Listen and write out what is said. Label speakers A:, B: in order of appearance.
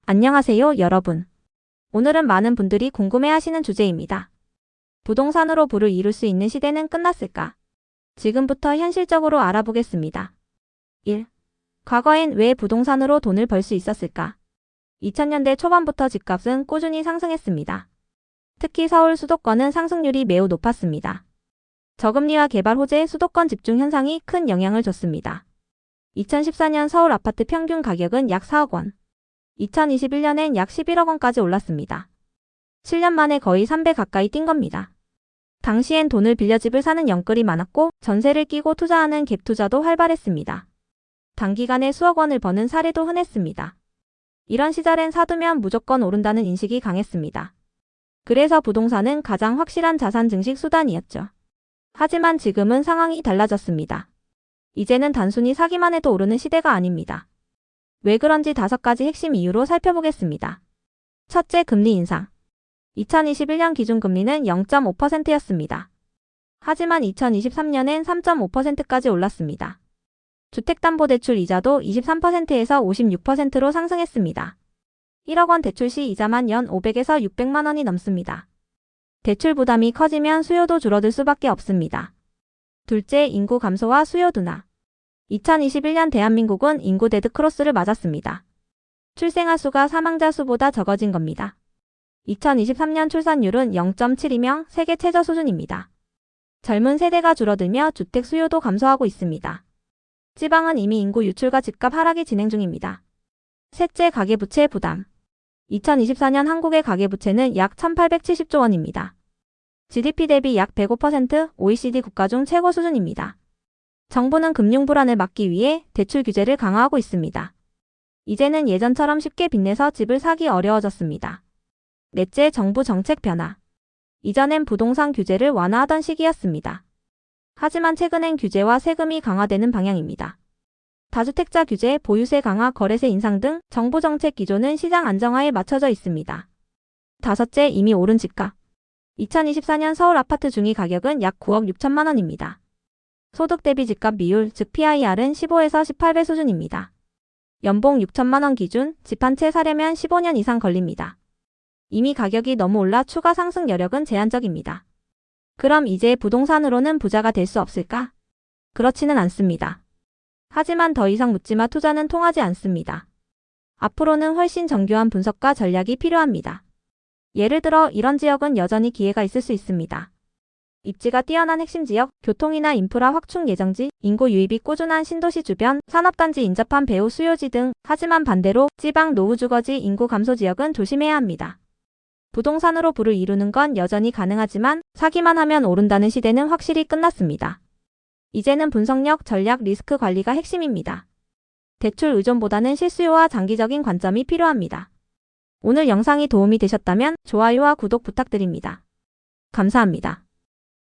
A: 안녕하세요, 여러분. 오늘은 많은 분들이 궁금해하시는 주제입니다. 부동산으로 부를 이룰 수 있는 시대는 끝났을까? 지금부터 현실적으로 알아보겠습니다. 1. 과거엔 왜 부동산으로 돈을 벌 수 있었을까? 2000년대 초반부터 집값은 꾸준히 상승했습니다. 특히 서울 수도권은 상승률이 매우 높았습니다. 저금리와 개발 호재, 수도권 집중 현상이 큰 영향을 줬습니다. 2014년 서울 아파트 평균 가격은 약 4억 원. 2021년엔 약 11억 원까지 올랐습니다. 7년 만에 거의 3배 가까이 뛴 겁니다. 당시엔 돈을 빌려 집을 사는 영끌이 많았고 전세를 끼고 투자하는 갭 투자도 활발했습니다. 단기간에 수억 원을 버는 사례도 흔했습니다. 이런 시절엔 사두면 무조건 오른다는 인식이 강했습니다. 그래서 부동산은 가장 확실한 자산 증식 수단이었죠. 하지만 지금은 상황이 달라졌습니다. 이제는 단순히 사기만 해도 오르는 시대가 아닙니다. 왜 그런지 5가지 핵심 이유로 살펴보겠습니다. 첫째, 금리 인상. 2021년 기준금리는 0.5%였습니다. 하지만 2023년엔 3.5%까지 올랐습니다. 주택담보대출 이자도 23%에서 56%로 상승했습니다. 1억 원 대출 시 이자만 연 500에서 600만 원이 넘습니다. 대출 부담이 커지면 수요도 줄어들 수밖에 없습니다. 둘째, 인구 감소와 수요 둔화. 2021년 대한민국은 인구 데드크로스를 맞았습니다. 출생아 수가 사망자 수보다 적어진 겁니다. 2023년 출산율은 0.72명, 세계 최저 수준입니다. 젊은 세대가 줄어들며 주택 수요도 감소하고 있습니다. 지방은 이미 인구 유출과 집값 하락이 진행 중입니다. 셋째, 가계부채 부담. 2024년 한국의 가계부채는 약 1,870조 원입니다. GDP 대비 약 105%, OECD 국가 중 최고 수준입니다. 정부는 금융 불안을 막기 위해 대출 규제를 강화하고 있습니다. 이제는 예전처럼 쉽게 빚내서 집을 사기 어려워졌습니다. 넷째, 정부 정책 변화. 이전엔 부동산 규제를 완화하던 시기였습니다. 하지만 최근엔 규제와 세금이 강화되는 방향입니다. 다주택자 규제, 보유세 강화, 거래세 인상 등 정부 정책 기조는 시장 안정화에 맞춰져 있습니다. 다섯째, 이미 오른 집값. 2024년 서울 아파트 중위 가격은 약 9억 6천만 원입니다. 소득 대비 집값 비율, 즉 PIR은 15에서 18배 수준입니다. 연봉 6천만 원 기준, 집 한 채 사려면 15년 이상 걸립니다. 이미 가격이 너무 올라 추가 상승 여력은 제한적입니다. 그럼 이제 부동산으로는 부자가 될 수 없을까? 그렇지는 않습니다. 하지만 더 이상 묻지마 투자는 통하지 않습니다. 앞으로는 훨씬 정교한 분석과 전략이 필요합니다. 예를 들어 이런 지역은 여전히 기회가 있을 수 있습니다. 입지가 뛰어난 핵심 지역, 교통이나 인프라 확충 예정지, 인구 유입이 꾸준한 신도시 주변, 산업단지 인접한 배후 수요지 등. 하지만 반대로 지방 노후주거지 인구 감소 지역은 조심해야 합니다. 부동산으로 부를 이루는 건 여전히 가능하지만 사기만 하면 오른다는 시대는 확실히 끝났습니다. 이제는 분석력, 전략, 리스크 관리가 핵심입니다. 대출 의존보다는 실수요와 장기적인 관점이 필요합니다. 오늘 영상이 도움이 되셨다면 좋아요와 구독 부탁드립니다. 감사합니다.